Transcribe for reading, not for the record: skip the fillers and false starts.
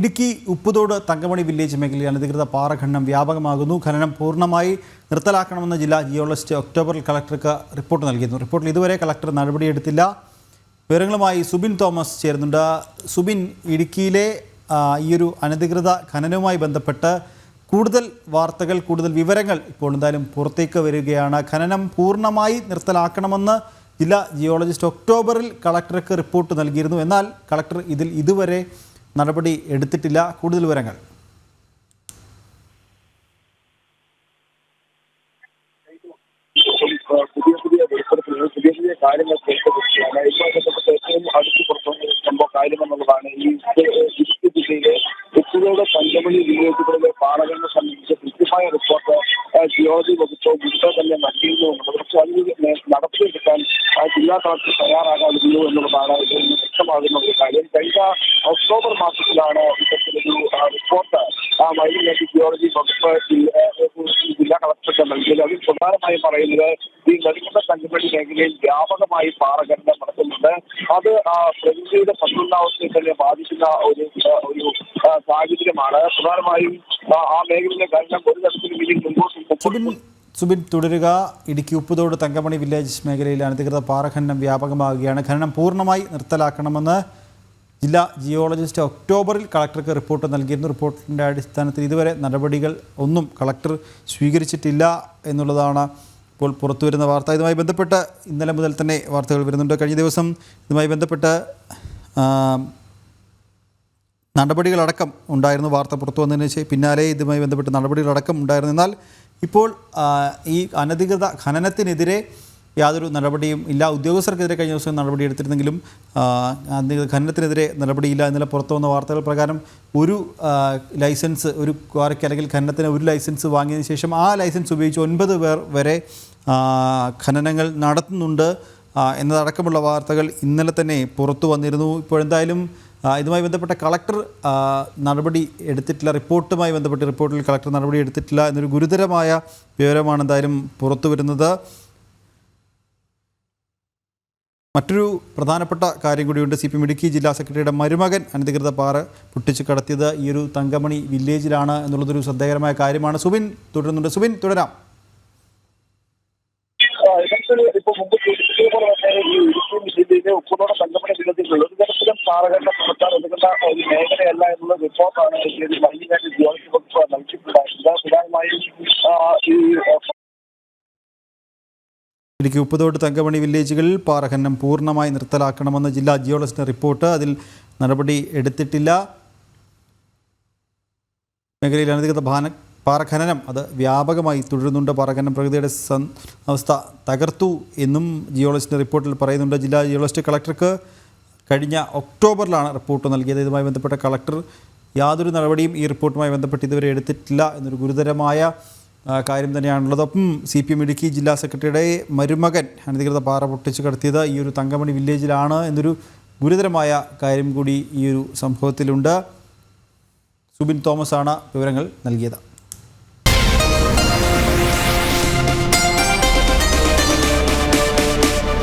Idukki Upputhode Thankamani village മേഖലയിൽ അനധികൃത പാറ ഖനനം വ്യാപകമാകുന്നു. ഖനനം പൂർണ്ണമായി നിർത്തലാക്കണമെന്ന് ജില്ലാ ജിയോളജിസ്റ്റ് ഒക്ടോബറിൽ കളക്ടർക്ക് റിപ്പോർട്ട് നൽകിയിരുന്നു. റിപ്പോർട്ടിൽ ഇതുവരെ കളക്ടർ നടപടിയെടുത്തില്ല. വിവരങ്ങളുമായി സുബിൻ തോമസ് ചേരുന്നുണ്ട്. സുബിൻ, ഇടുക്കിയിലെ ഈയൊരു അനധികൃത ഖനനവുമായി ബന്ധപ്പെട്ട് കൂടുതൽ വാർത്തകൾ, കൂടുതൽ വിവരങ്ങൾ ഇപ്പോൾ എന്തായാലും പുറത്തേക്ക് വരികയാണ്. ഖനനം പൂർണ്ണമായി നിർത്തലാക്കണമെന്ന് ജില്ലാ ജിയോളജിസ്റ്റ് ഒക്ടോബറിൽ കളക്ടർക്ക് റിപ്പോർട്ട് നൽകിയിരുന്നു. എന്നാൽ കളക്ടർ ഇതുവരെ നടപടി എടുത്തിട്ടില്ല. കൂടുതൽ വിവരങ്ങൾ. പുതിയ കാര്യങ്ങൾ കേൾക്കുകയാണ്. ഇതുമായി ബന്ധപ്പെട്ട് ഏറ്റവും അടുത്ത് പുറത്തുവന്ന കാര്യമെന്നുള്ളതാണ് ഈ ഇടുക്കി ജില്ലയിലെ ഉപ്പുതോട് തങ്കമണി വില്ലേജുകളിലെ പാറകളെ സംബന്ധിച്ച് കൃത്യമായ റിപ്പോർട്ട് ജിയോളജി വകുപ്പ് മുൻപ് തന്നെ നൽകിയിരുന്നുവെന്നുള്ളത്. പക്ഷേ അതിന് നടത്തിയെടുക്കാൻ ജില്ലാ കളക്ടർ തയ്യാറാകാതിരുന്നു എന്നുള്ളതാണ് ഇതിൽ നിന്ന് വ്യക്തമാകുന്ന ഒരു കാര്യം. കഴിഞ്ഞ ഒക്ടോബർ മാസത്തിലാണ് ഇത്തരത്തിലൊരു റിപ്പോർട്ട് വൈദ്യുതി ജിയോളജി വകുപ്പ് ജില്ലാ കളക്ടർക്ക് നൽകിയത്. അതിൽ പ്രധാനമായും പറയുന്നത് ഈ നെടുങ്കണ്ട തങ്കമണി മേഖലയിൽ വ്യാപകമായി പാറഖനനം നടക്കുന്നുണ്ട്. അത് പ്രകൃതിയുടെ സന്തുലിതാവസ്ഥയെ തന്നെ ബാധിക്കുന്ന ഒരു സാഹചര്യമാണ്. പ്രധാനമായും ആ മേഖലയിലെ ഖനനം ഒരു തരത്തിലും ഇനി മുമ്പോട്ട്. സുബിൻ തുടരുക. ഇടുക്കി ഉപ്പുതോട് തങ്കമണി വില്ലേജ് മേഖലയിൽ അനധികൃത പാറഖനനം വ്യാപകമാകുകയാണ്. ഖനനം പൂർണ്ണമായി നിർത്തലാക്കണമെന്ന് ജില്ലാ ജിയോളജിസ്റ്റ് ഒക്ടോബറിൽ കളക്ടർക്ക് റിപ്പോർട്ട് നൽകിയിരുന്നു. റിപ്പോർട്ടിൻ്റെ അടിസ്ഥാനത്തിൽ ഇതുവരെ നടപടികൾ ഒന്നും കളക്ടർ സ്വീകരിച്ചിട്ടില്ല എന്നുള്ളതാണ് ഇപ്പോൾ പുറത്തുവരുന്ന വാർത്ത. ഇതുമായി ബന്ധപ്പെട്ട് ഇന്നലെ മുതൽ തന്നെ വാർത്തകൾ വരുന്നുണ്ട്. കഴിഞ്ഞ ദിവസം ഇതുമായി ബന്ധപ്പെട്ട് നടപടികളടക്കം ഉണ്ടായിരുന്നു. വാർത്ത പുറത്തു വന്നതിന് പിന്നാലെ ഇതുമായി ബന്ധപ്പെട്ട് നടപടികളടക്കം ഉണ്ടായിരുന്നു. എന്നാൽ ഇപ്പോൾ ഈ അനധികൃത ഖനനത്തിനെതിരെ യാതൊരു നടപടിയും ഇല്ല. ഉദ്യോഗസ്ഥർക്കെതിരെ കഴിഞ്ഞ ദിവസം നടപടി എടുത്തിരുന്നെങ്കിലും ഖനനത്തിനെതിരെ നടപടിയില്ല. ഇന്നലെ പുറത്തു വന്ന വാർത്തകൾ പ്രകാരം ഒരു ലൈസൻസ്, ഒരു ക്വാറിക്ക് അല്ലെങ്കിൽ ഖനനത്തിന് ഒരു ലൈസൻസ് വാങ്ങിയതിന് ശേഷം ആ ലൈസൻസ് ഉപയോഗിച്ച് 9 പേർ വരെ ഖനനങ്ങൾ നടത്തുന്നുണ്ട് എന്നതടക്കമുള്ള വാർത്തകൾ ഇന്നലെ തന്നെ പുറത്തു വന്നിരുന്നു. ഇപ്പോഴെന്തായാലും ഇതുമായി ബന്ധപ്പെട്ട കളക്ടർ നടപടി എടുത്തിട്ടില്ല. റിപ്പോർട്ടിൽ കളക്ടർ നടപടി എടുത്തിട്ടില്ല എന്നൊരു ഗുരുതരമായ വിവരമാണ് എന്തായാലും പുറത്തു വരുന്നത്. മറ്റൊരു പ്രധാനപ്പെട്ട കാര്യം കൂടിയുണ്ട്. CPM ഇടുക്കി ജില്ലാ സെക്രട്ടറിയുടെ മരുമകൻ അനധികൃത പാറ പൊട്ടിച്ച് കടത്തിയത് ഈ ഒരു തങ്കമണി വില്ലേജിലാണ് എന്നുള്ളതൊരു ശ്രദ്ധേയകരമായ കാര്യമാണ്. സുബിൻ തുടരുന്നുണ്ട്. സുബിൻ, തുടരാം. ഇപ്പോൾ മുമ്പ് പോലെ തന്നെ ഈ ഇടുക്കി ജില്ലയിലെ ഉപ്പുതോട് തങ്കമണി വില്ലേജിൽ ഒരു തരത്തിലും പാറഖനനം നടത്താൻ ഒതുങ്ങുന്ന ഒരു മേഖലയല്ല എന്നുള്ള റിപ്പോർട്ടാണ് വൈദ്യുതി ജിയോളജി വകുപ്പ് നൽകിയിട്ടുണ്ടായിരുന്നത്. പ്രധാനമായും ഇടുക്കി ഉപ്പുതോട് തങ്കമണി വില്ലേജുകളിൽ പാറഖനനം പൂർണ്ണമായി നിർത്തലാക്കണമെന്ന് ജില്ലാ ജിയോളജിസ്റ്റ് റിപ്പോർട്ട്. അതിൽ നടപടി എടുത്തിട്ടില്ല. മേഖലയിൽ അനധികൃത പാറഖനനം അത് വ്യാപകമായി തുടരുന്നുണ്ട്. പാറഖനനം പ്രകൃതിയുടെ അവസ്ഥ തകർത്തു എന്നും ജിയോളജിസ്റ്റ് റിപ്പോർട്ടിൽ പറയുന്നുണ്ട്. ജില്ലാ ജിയോളജിസ്റ്റ് കളക്ടർക്ക് കഴിഞ്ഞ ഒക്ടോബറിലാണ് റിപ്പോർട്ട് നൽകിയത്. ഇതുമായി ബന്ധപ്പെട്ട കളക്ടർ യാതൊരു നടപടിയും ഈ റിപ്പോർട്ടുമായി ബന്ധപ്പെട്ട് ഇതുവരെ എടുത്തിട്ടില്ല എന്നൊരു ഗുരുതരമായ കാര്യം തന്നെയാണുള്ളത്. ഒപ്പം CPM ഇടുക്കി ജില്ലാ സെക്രട്ടറിയുടെ മരുമകൻ അനധികൃത പാറ പൊട്ടിച്ച് കടത്തിയത് ഈ ഒരു തങ്കമണി വില്ലേജിലാണ് എന്നൊരു ഗുരുതരമായ കാര്യം കൂടി ഈ ഒരു സംഭവത്തിലുണ്ട്. സുബിൻ തോമസ് ആണ് വിവരങ്ങൾ നൽകിയത്.